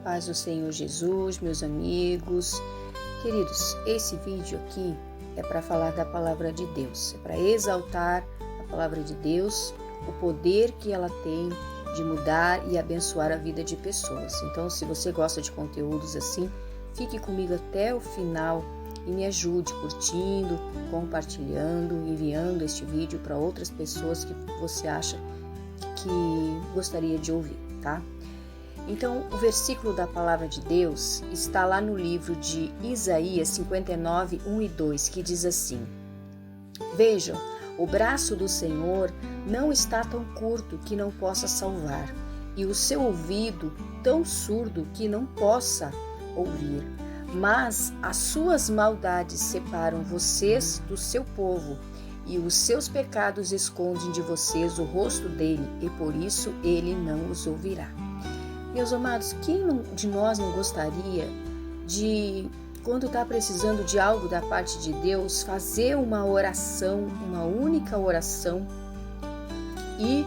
paz do Senhor Jesus, meus amigos. Queridos, esse vídeo aqui é para falar da palavra de Deus, é para exaltar a palavra de Deus, o poder que ela tem de mudar e abençoar a vida de pessoas. Então, se você gosta de conteúdos assim, fique comigo até o final e me ajude curtindo, compartilhando, enviando este vídeo para outras pessoas que você acha que gostaria de ouvir, tá? Então, o versículo da palavra de Deus está lá no livro de Isaías 59, 1 e 2, que diz assim: Vejam, o braço do Senhor não está tão curto que não possa salvar, e o seu ouvido tão surdo que não possa ouvir. Mas as suas maldades separam vocês do seu povo, e os seus pecados escondem de vocês o rosto dele, e por isso ele não os ouvirá. Meus amados, quem de nós não gostaria de, quando está precisando de algo da parte de Deus, fazer uma oração, uma única oração, e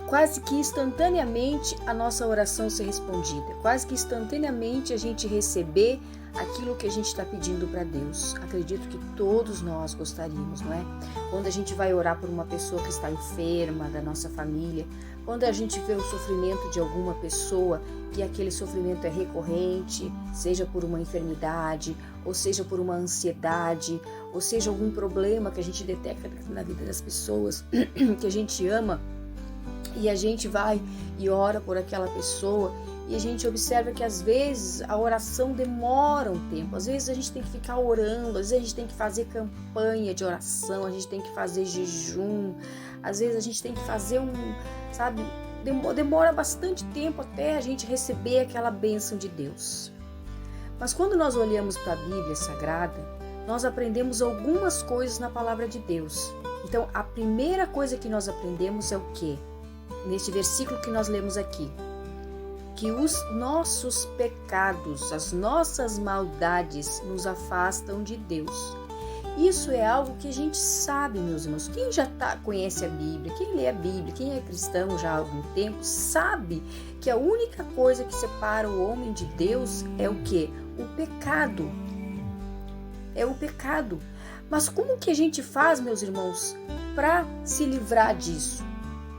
quase que instantaneamente a nossa oração ser respondida, quase que instantaneamente a gente receber aquilo que a gente está pedindo para Deus. Acredito que todos nós gostaríamos, não é? Quando a gente vai orar por uma pessoa que está enferma, da nossa família, quando a gente vê o sofrimento de alguma pessoa, que aquele sofrimento é recorrente, seja por uma enfermidade, ou seja por uma ansiedade, ou seja algum problema que a gente detecta na vida das pessoas que a gente ama, e a gente vai e ora por aquela pessoa, e a gente observa que às vezes a oração demora um tempo, às vezes a gente tem que ficar orando, às vezes a gente tem que fazer campanha de oração, a gente tem que fazer jejum, às vezes a gente tem que fazer demora bastante tempo até a gente receber aquela bênção de Deus. Mas quando nós olhamos para a Bíblia Sagrada, nós aprendemos algumas coisas na palavra de Deus. Então, a primeira coisa que nós aprendemos é o quê? Neste versículo que nós lemos aqui, que os nossos pecados, as nossas maldades nos afastam de Deus. Isso é algo que a gente sabe, meus irmãos. Quem já conhece a Bíblia, quem lê a Bíblia, quem é cristão já há algum tempo, sabe que a única coisa que separa o homem de Deus é o quê? O pecado. É o pecado. Mas como que a gente faz, meus irmãos, para se livrar disso?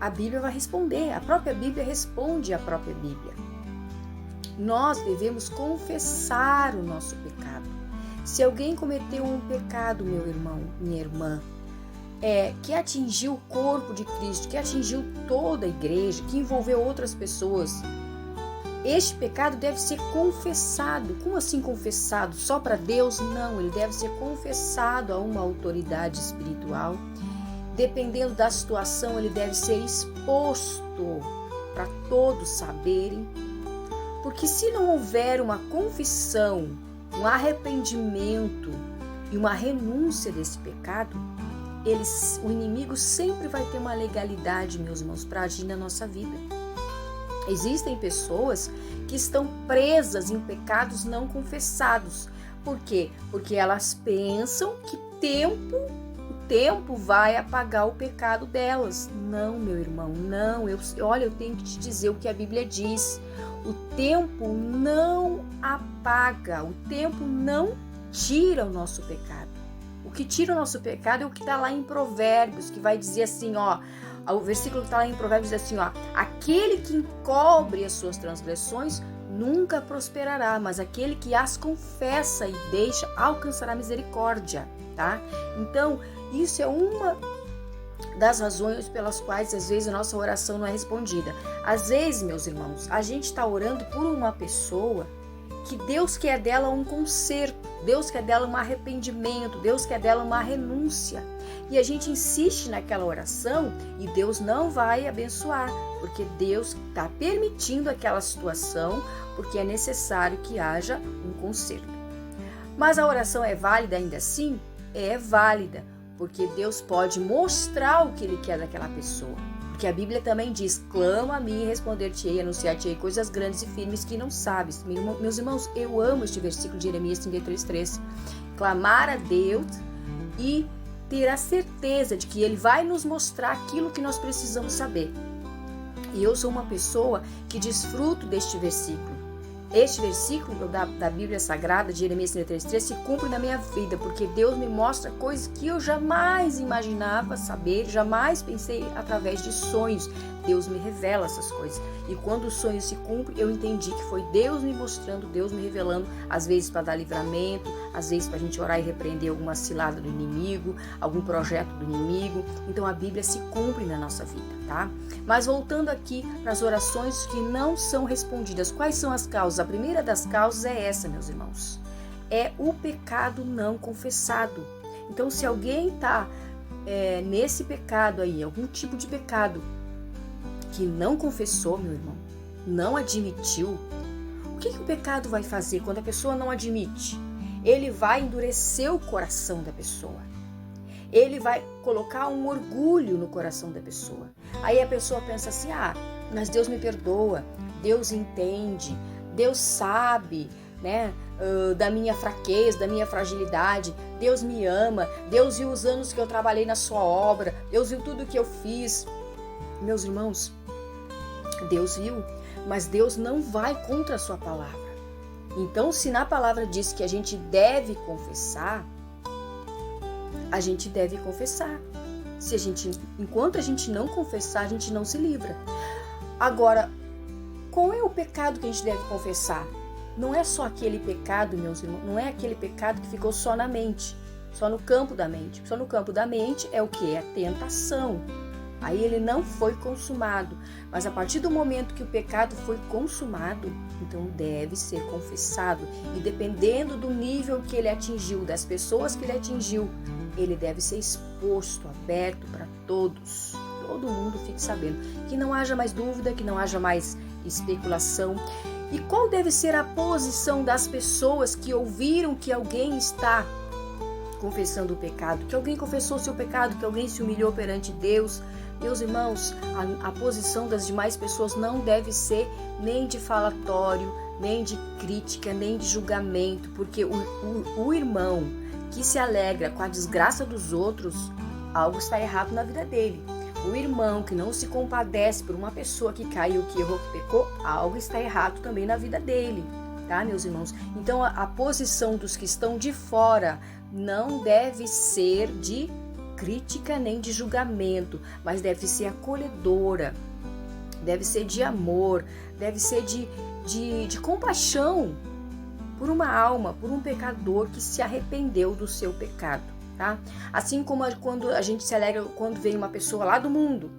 A Bíblia vai responder, a própria Bíblia responde à própria Bíblia. Nós devemos confessar o nosso pecado. Se alguém cometeu um pecado, meu irmão, minha irmã, que atingiu o corpo de Cristo, que atingiu toda a igreja, que envolveu outras pessoas, este pecado deve ser confessado. Como assim confessado? Só para Deus? Não, ele deve ser confessado a uma autoridade espiritual. Dependendo da situação, ele deve ser exposto para todos saberem. Porque se não houver uma confissão, um arrependimento e uma renúncia desse pecado, o inimigo sempre vai ter uma legalidade, meus irmãos, para agir na nossa vida. Existem pessoas que estão presas em pecados não confessados. Por quê? Porque elas pensam que o tempo vai apagar o pecado delas. Não, meu irmão, não. Eu tenho que te dizer o que a Bíblia diz. O tempo não apaga, o tempo não tira o nosso pecado. O que tira o nosso pecado é o que está lá em Provérbios, que vai dizer assim, o versículo que está lá em Provérbios diz assim, aquele que encobre as suas transgressões nunca prosperará, mas aquele que as confessa e deixa alcançará misericórdia, tá? Então, isso é uma das razões pelas quais às vezes a nossa oração não é respondida. Às vezes, meus irmãos, a gente está orando por uma pessoa que Deus quer dela um conserto, Deus quer dela um arrependimento, Deus quer dela uma renúncia. E a gente insiste naquela oração e Deus não vai abençoar, porque Deus está permitindo aquela situação, porque é necessário que haja um conserto. Mas a oração é válida ainda assim? É válida, porque Deus pode mostrar o que Ele quer daquela pessoa. Porque a Bíblia também diz, clama a mim e responder-te-ei, anunciar-te-ei coisas grandes e firmes que não sabes. Meus irmãos, eu amo este versículo de Jeremias 33:3. Clamar a Deus e ter a certeza de que Ele vai nos mostrar aquilo que nós precisamos saber. E eu sou uma pessoa que desfruto deste versículo. este versículo da Bíblia Sagrada, de Jeremias 33:3, se cumpre na minha vida, porque Deus me mostra coisas que eu jamais imaginava saber, jamais pensei através de sonhos. Deus me revela essas coisas. E quando o sonho se cumpre, eu entendi que foi Deus me mostrando, Deus me revelando, às vezes para dar livramento, às vezes para a gente orar e repreender alguma cilada do inimigo, algum projeto do inimigo. Então a Bíblia se cumpre na nossa vida, tá? Mas voltando aqui para as orações que não são respondidas, quais são as causas? A primeira das causas é essa, meus irmãos, é o pecado não confessado. Então se alguém está nesse pecado aí, algum tipo de pecado, que não confessou, meu irmão, não admitiu, o que o pecado vai fazer quando a pessoa não admite? Ele vai endurecer o coração da pessoa. Ele vai colocar um orgulho no coração da pessoa. Aí a pessoa pensa assim, mas Deus me perdoa, Deus entende, Deus sabe, né, da minha fraqueza, da minha fragilidade, Deus me ama, Deus viu os anos que eu trabalhei na sua obra, Deus viu tudo que eu fiz. Meus irmãos, Deus viu, mas Deus não vai contra a sua palavra. Então, se na palavra diz que a gente deve confessar, a gente deve confessar. Enquanto a gente não confessar, a gente não se livra. Agora, qual é o pecado que a gente deve confessar? Não é só aquele pecado, meus irmãos, não é aquele pecado que ficou só na mente, só no campo da mente. Só no campo da mente é o que? É a tentação. Aí ele não foi consumado, mas a partir do momento que o pecado foi consumado, então deve ser confessado. E dependendo do nível que ele atingiu, das pessoas que ele atingiu, ele deve ser exposto, aberto para todos. Todo mundo fique sabendo. Que não haja mais dúvida, que não haja mais especulação. E qual deve ser a posição das pessoas que ouviram que alguém está confessando o pecado, que alguém confessou seu pecado, que alguém se humilhou perante Deus? Meus irmãos, a posição das demais pessoas não deve ser nem de falatório, nem de crítica, nem de julgamento, porque o irmão que se alegra com a desgraça dos outros, algo está errado na vida dele. O irmão que não se compadece por uma pessoa que caiu, que errou, que pecou, algo está errado também na vida dele, tá, meus irmãos? Então a posição dos que estão de fora não deve ser de crítica nem de julgamento, mas deve ser acolhedora, deve ser de amor, deve ser de compaixão por uma alma, por um pecador que se arrependeu do seu pecado, tá? Assim como quando a gente se alegra quando vem uma pessoa lá do mundo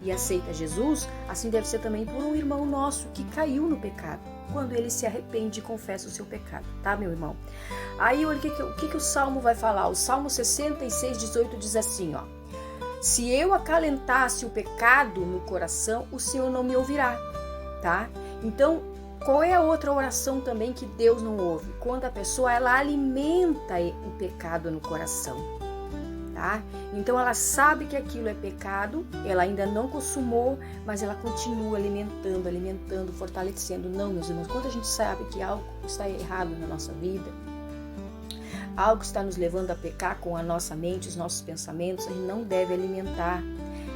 e aceita Jesus, assim deve ser também por um irmão nosso que caiu no pecado, quando ele se arrepende e confessa o seu pecado, tá, meu irmão? Aí, olha o que o Salmo vai falar. O Salmo 66:18 diz assim, ó: se eu acalentasse o pecado no coração, o Senhor não me ouvirá, tá? Então, qual é a outra oração também que Deus não ouve? Quando a pessoa, ela alimenta o pecado no coração, tá? Então, ela sabe que aquilo é pecado, ela ainda não consumou, mas ela continua alimentando, fortalecendo. Não, meus irmãos, quando a gente sabe que algo está errado na nossa vida, algo está nos levando a pecar com a nossa mente, os nossos pensamentos, a gente não deve alimentar.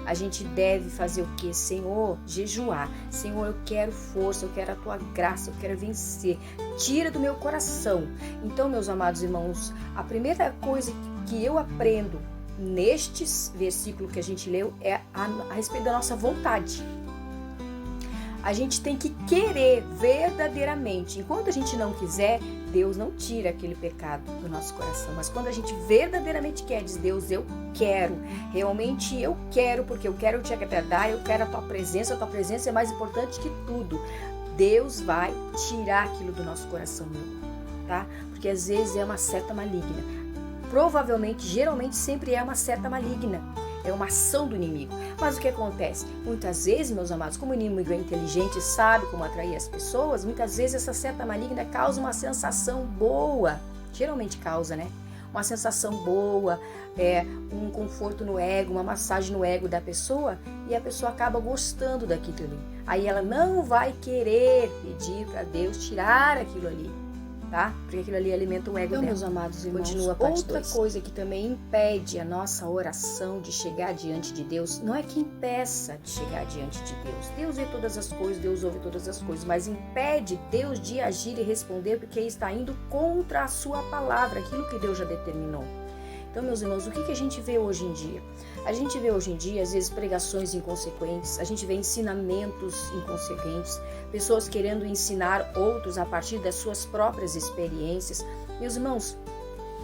A gente deve fazer o quê? Senhor, jejuar. Senhor, eu quero força, eu quero a tua graça, eu quero vencer. Tira do meu coração. Então, meus amados irmãos, a primeira coisa que eu aprendo neste versículo que a gente leu é a respeito da nossa vontade. A gente tem que querer verdadeiramente. Enquanto a gente não quiser, Deus não tira aquele pecado do nosso coração. Mas quando a gente verdadeiramente quer, diz: Deus, eu quero. Realmente eu quero, porque eu quero te agradar, eu quero a tua presença é mais importante que tudo. Deus vai tirar aquilo do nosso coração, meu irmão, tá? Porque às vezes é uma seta maligna. Provavelmente, geralmente, sempre é uma seta maligna. É uma ação do inimigo. Mas o que acontece? Muitas vezes, meus amados, como o inimigo é inteligente e sabe como atrair as pessoas, muitas vezes essa seta maligna causa uma sensação boa. Geralmente causa, né? Uma sensação boa, um conforto no ego, uma massagem no ego da pessoa, e a pessoa acaba gostando daquilo ali. Aí ela não vai querer pedir para Deus tirar aquilo ali. tá? Porque aquilo ali alimenta o ego dela. Meus amados irmãos, Continua a parte outra 2. coisa que também impede a nossa oração de chegar diante de Deus, não é que impeça de chegar diante de Deus. Deus vê todas as coisas, Deus ouve todas as coisas, mas impede Deus de agir e responder porque está indo contra a sua palavra, aquilo que Deus já determinou. Então, meus irmãos, o que a gente vê hoje em dia? A gente vê hoje em dia, às vezes, pregações inconsequentes, a gente vê ensinamentos inconsequentes, pessoas querendo ensinar outros a partir das suas próprias experiências. Meus irmãos,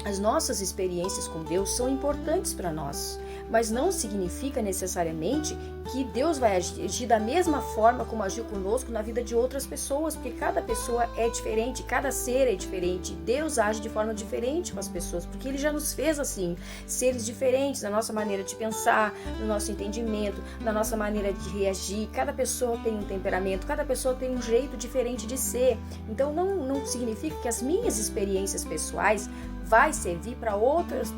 as nossas experiências com Deus são importantes para nós, mas não significa necessariamente que Deus vai agir da mesma forma como agiu conosco na vida de outras pessoas, porque cada pessoa é diferente, cada ser é diferente. Deus age de forma diferente com as pessoas, porque Ele já nos fez assim, seres diferentes na nossa maneira de pensar, no nosso entendimento, na nossa maneira de reagir. Cada pessoa tem um temperamento, cada pessoa tem um jeito diferente de ser. Então não significa que as minhas experiências pessoais vai servir para outras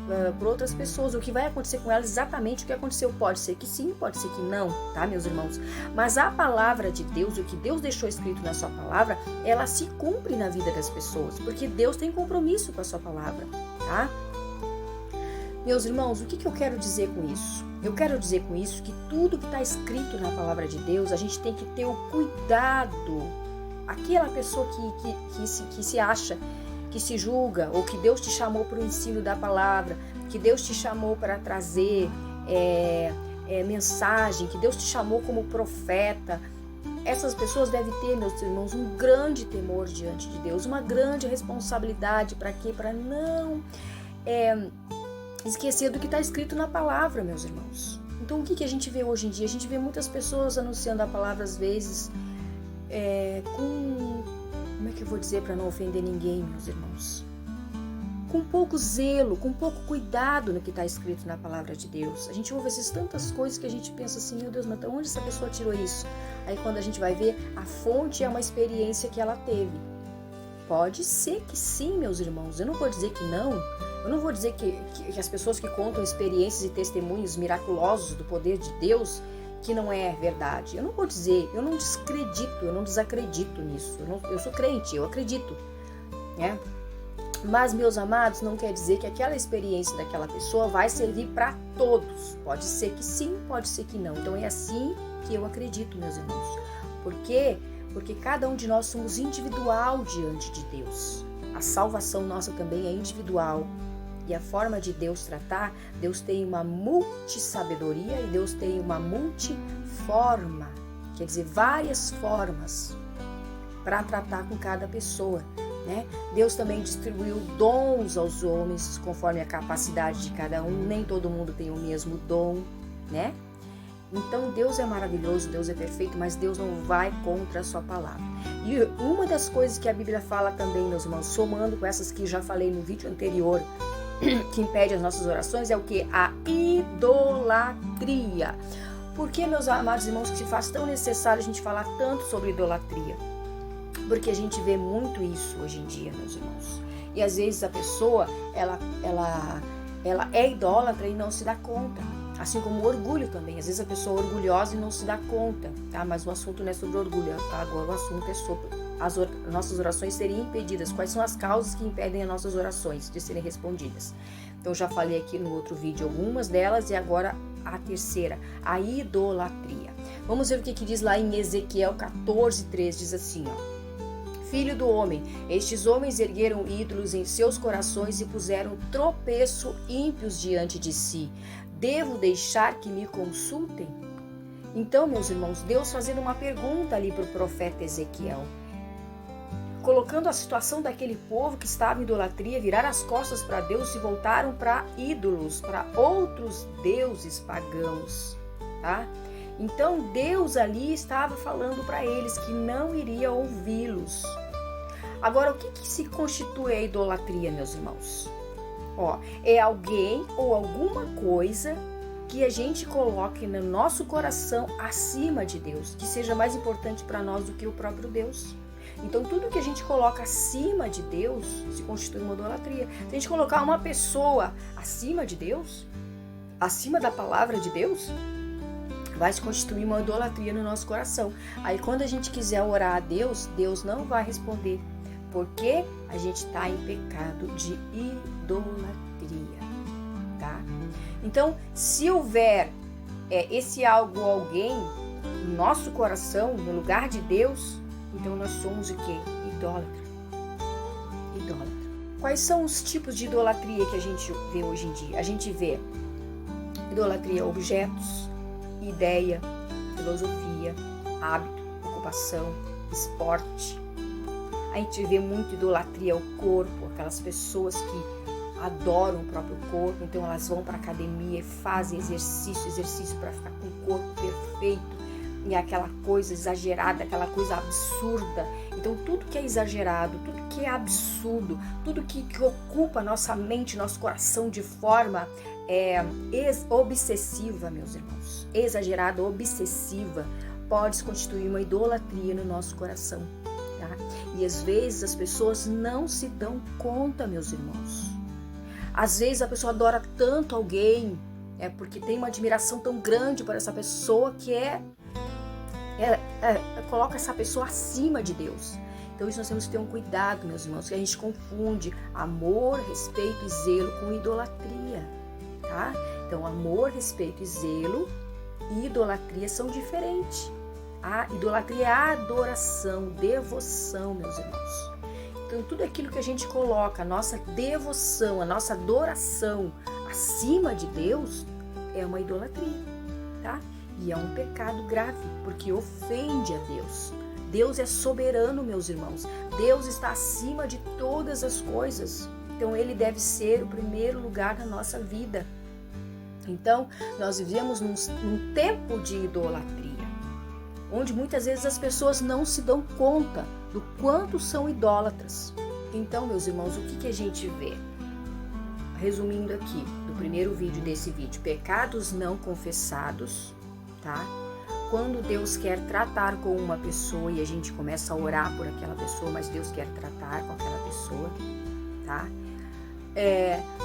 pessoas. O que vai acontecer com elas, exatamente o que aconteceu. Pode ser que sim, pode ser que não, tá, meus irmãos? Mas a palavra de Deus, o que Deus deixou escrito na sua palavra, ela se cumpre na vida das pessoas, porque Deus tem compromisso com a sua palavra, tá? Meus irmãos, o que eu quero dizer com isso? Eu quero dizer com isso que tudo que está escrito na palavra de Deus, a gente tem que ter o cuidado. Aquela pessoa que se acha, que se julga, ou que Deus te chamou para o ensino da palavra, que Deus te chamou para trazer mensagem, que Deus te chamou como profeta, essas pessoas devem ter, meus irmãos, um grande temor diante de Deus, uma grande responsabilidade. Para quê? Para não esquecer do que está escrito na palavra, meus irmãos. Então, o que a gente vê hoje em dia? A gente vê muitas pessoas anunciando a palavra, às vezes, como é que eu vou dizer para não ofender ninguém, meus irmãos? Com pouco zelo, com pouco cuidado no que está escrito na palavra de Deus. A gente ouve essas tantas coisas que a gente pensa assim, meu Deus, mas onde essa pessoa tirou isso? Aí quando a gente vai ver, a fonte é uma experiência que ela teve. Pode ser que sim, meus irmãos, eu não vou dizer que não. Eu não vou dizer que as pessoas que contam experiências e testemunhos miraculosos do poder de Deus, que não é verdade. Eu não vou dizer, eu não desacredito, eu não desacredito nisso. Eu sou crente, eu acredito, né? Mas, meus amados, não quer dizer que aquela experiência daquela pessoa vai servir para todos. Pode ser que sim, pode ser que não. Então é assim que eu acredito, meus irmãos. Por quê? Porque cada um de nós somos individual diante de Deus. A salvação nossa também é individual. E a forma de Deus tratar, Deus tem uma multissabedoria e Deus tem uma multiforma, quer dizer, várias formas para tratar com cada pessoa, né? Deus também distribuiu dons aos homens conforme a capacidade de cada um, nem todo mundo tem o mesmo dom, né? Então Deus é maravilhoso, Deus é perfeito, mas Deus não vai contra a sua palavra. E uma das coisas que a Bíblia fala também, meus irmãos, somando com essas que já falei no vídeo anterior, que impede as nossas orações, é o que? A idolatria. Por que, meus amados irmãos, que se faz tão necessário a gente falar tanto sobre idolatria? Porque a gente vê muito isso hoje em dia, meus irmãos. E às vezes a pessoa, ela é idólatra e não se dá conta. Assim como o orgulho também. Às vezes a pessoa é orgulhosa e não se dá conta, tá? Mas o assunto não é sobre orgulho, tá? Agora o assunto é sobre nossas orações serem impedidas. Quais são as causas que impedem as nossas orações de serem respondidas? Então já falei aqui no outro vídeo algumas delas e agora a terceira, a idolatria. Vamos ver o que diz lá em Ezequiel 14:3, diz assim, ó. Filho do homem, estes homens ergueram ídolos em seus corações e puseram tropeço ímpios diante de si. Devo deixar que me consultem? Então, meus irmãos, Deus fazendo uma pergunta ali para o profeta Ezequiel, colocando a situação daquele povo que estava em idolatria, viraram as costas para Deus e voltaram para ídolos, para outros deuses pagãos, tá? Então Deus ali estava falando para eles que não iria ouvi-los. Agora, o que se constitui a idolatria, meus irmãos? É alguém ou alguma coisa que a gente coloque no nosso coração acima de Deus, que seja mais importante para nós do que o próprio Deus. Então, tudo que a gente coloca acima de Deus se constitui uma idolatria. Se a gente colocar uma pessoa acima de Deus, acima da palavra de Deus, vai se constituir uma idolatria no nosso coração. Aí, quando a gente quiser orar a Deus, Deus não vai responder. Porque a gente está em pecado de idolatria, tá? Então, se houver esse algo ou alguém no nosso coração, no lugar de Deus, então nós somos o quê? Idólatra. Quais são os tipos de idolatria que a gente vê hoje em dia? A gente vê idolatria a objetos, ideia, filosofia, hábito, ocupação, esporte. A gente vê muito idolatria ao corpo, aquelas pessoas que adoram o próprio corpo, então elas vão para a academia e fazem exercício para ficar com o corpo perfeito, e aquela coisa exagerada, aquela coisa absurda. Então tudo que é exagerado, tudo que é absurdo, tudo que ocupa nossa mente, nosso coração de forma obsessiva, meus irmãos, exagerada, obsessiva, pode se constituir uma idolatria no nosso coração, tá? E às vezes as pessoas não se dão conta, meus irmãos. Às vezes a pessoa adora tanto alguém, porque tem uma admiração tão grande por essa pessoa que coloca essa pessoa acima de Deus. Então isso nós temos que ter um cuidado, meus irmãos, que a gente confunde amor, respeito e zelo com idolatria, tá? Então amor, respeito e zelo e idolatria são diferentes. A idolatria é a adoração, devoção, meus irmãos. Então tudo aquilo que a gente coloca, a nossa devoção, a nossa adoração acima de Deus é uma idolatria, tá? E é um pecado grave, porque ofende a Deus. Deus é soberano, meus irmãos. Deus está acima de todas as coisas. Então Ele deve ser o primeiro lugar na nossa vida. Então nós vivemos num tempo de idolatria, onde muitas vezes as pessoas não se dão conta do quanto são idólatras. Então, meus irmãos, o que a gente vê? Resumindo aqui, do primeiro vídeo desse vídeo, pecados não confessados, tá? Quando Deus quer tratar com uma pessoa e a gente começa a orar por aquela pessoa, mas Deus quer tratar com aquela pessoa, tá?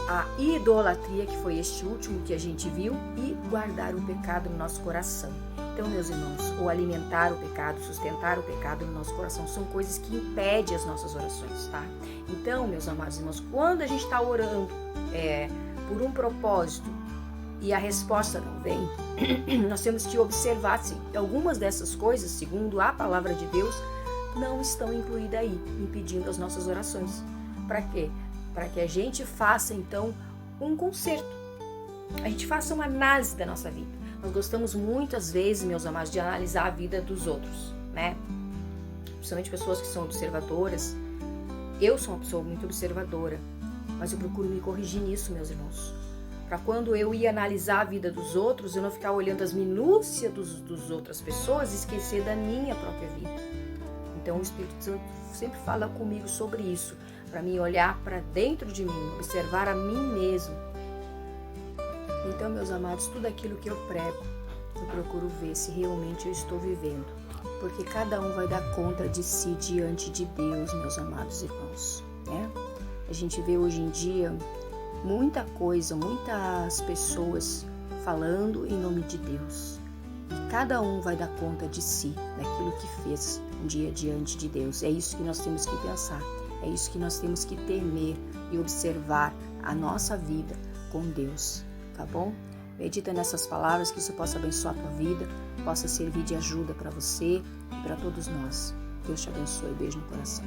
A idolatria, que foi este último que a gente viu, e guardar o pecado no nosso coração. Então, meus irmãos, o alimentar o pecado, sustentar o pecado no nosso coração são coisas que impedem as nossas orações, tá? Então, meus amados irmãos, quando a gente está orando por um propósito e a resposta não vem, nós temos que observar se algumas dessas coisas, segundo a palavra de Deus, não estão incluídas aí, impedindo as nossas orações. Para quê? Para que a gente faça, então, um conserto. A gente faça uma análise da nossa vida. Nós gostamos muitas vezes, meus amados, de analisar a vida dos outros, né? Principalmente pessoas que são observadoras. Eu sou uma pessoa muito observadora, mas eu procuro me corrigir nisso, meus irmãos. Para quando eu ia analisar a vida dos outros, eu não ficar olhando as minúcias dos outras pessoas e esquecer da minha própria vida. Então o Espírito Santo sempre fala comigo sobre isso, para mim olhar para dentro de mim, observar a mim mesmo. Então, meus amados, tudo aquilo que eu prego, eu procuro ver se realmente eu estou vivendo. Porque cada um vai dar conta de si diante de Deus, meus amados irmãos, né? A gente vê hoje em dia muita coisa, muitas pessoas falando em nome de Deus. E cada um vai dar conta de si, daquilo que fez um dia diante de Deus. É isso que nós temos que pensar, é isso que nós temos que temer e observar a nossa vida com Deus. Tá bom? Medita nessas palavras, que isso possa abençoar a tua vida, possa servir de ajuda para você e para todos nós. Deus te abençoe. Beijo no coração.